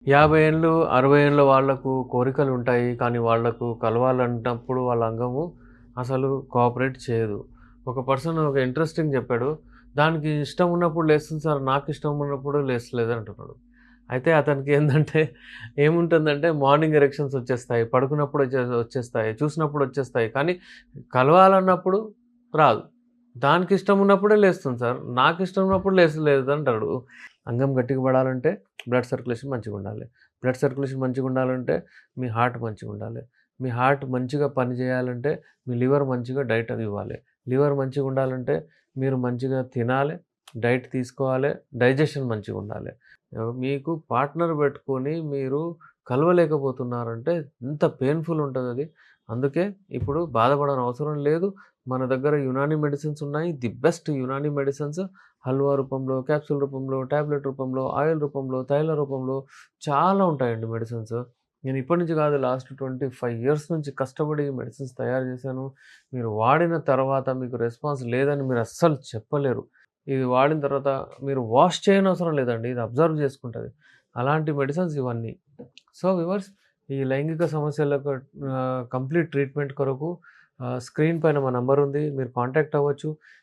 50 ఏండ్లు, 60 ఏండ్ల వాళ్ళకు కోరికలుంటాయి. కానీ వాళ్ళకు కలవాలన్నప్పుడు వాళ్ళ అంగము అసలు కోఆపరేట్ చేయదు. ఒక పర్సన్ ఒక ఇంట్రెస్టింగ్ చెప్పాడు. దానికి ఇష్టం ఉన్నప్పుడు లేస్తుంది సార్. నాకు ఇష్టం ఉన్నప్పుడు లేస్తలేదు అంటున్నాడు. అయితే అతనికి ఏందంటే ఏముంటుందంటే మార్నింగ్ ఎరెక్షన్స్ వచ్చేస్తాయి. పడుకున్నప్పుడు వచ్చేస్తాయి. చూసినప్పుడు వచ్చేస్తాయి. కానీ కలవాలన్నప్పుడు రాదు. దానికి ఇష్టం ఉన్నప్పుడే లేస్తుంది సార్. నాకు ఇష్టం ఉన్నప్పుడు లేస్తలేదు అంటాడు. అంగం గట్టిగా పడాలంటే బ్లడ్ సర్క్యులేషన్ మంచిగుండాలి. బ్లడ్ సర్క్యులేషన్ మంచిగుండాలంటే మీ హార్ట్ మంచిగుండాలి. మీ హార్ట్ మంచిగా పని చేయాలంటే మీ లివర్ మంచిగా డైట్ అది ఇవ్వాలి. లివర్ మంచిగుండాలంటే మీరు మంచిగా తినాలె, డైట్ తీసుకోవాలె, డైజెషన్ మంచిగుండాలె. మీకు పార్ట్నర్ పెట్టుకొని మీరు కలవలేకపోతున్నారంటే ఎంత పెయిన్‌ఫుల్ ఉంటదది. అందుకే ఇప్పుడు బాధపడనవసరం లేదు. మన దగ్గర యునాని మెడిసిన్స్ ఉన్నాయి. The best Unani medicines halwa రూపంలో, క్యాప్సూల్ రూపంలో, టాబ్లెట్ రూపంలో, ఆయిల్ రూపంలో, తైల రూపంలో చాలా ఉంటాయండి మెడిసిన్స్. నేను ఇప్పటి నుంచి కాదు లాస్ట్ 25 ఇయర్స్ నుంచి కష్టపడి మెడిసిన్స్ తయారు చేశాను. మీరు వాడిన తర్వాత మీకు రెస్పాన్స్ లేదని మీరు అస్సలు చెప్పలేరు. ఇది వాడిన తర్వాత మీరు వాష్ చేయనవసరం లేదండి. ఇది అబ్జర్వ్ చేసుకుంటది. అలాంటి మెడిసిన్స్ ఇవన్నీ. సో, వ్యూవర్స్ ఈ లైంగిక సమస్యలకు కంప్లీట్ ట్రీట్మెంట్ కొరకు స్క్రీన్ పైన మా నంబర్ ఉంది. మీరు కాంటాక్ట్ అవ్వచ్చు.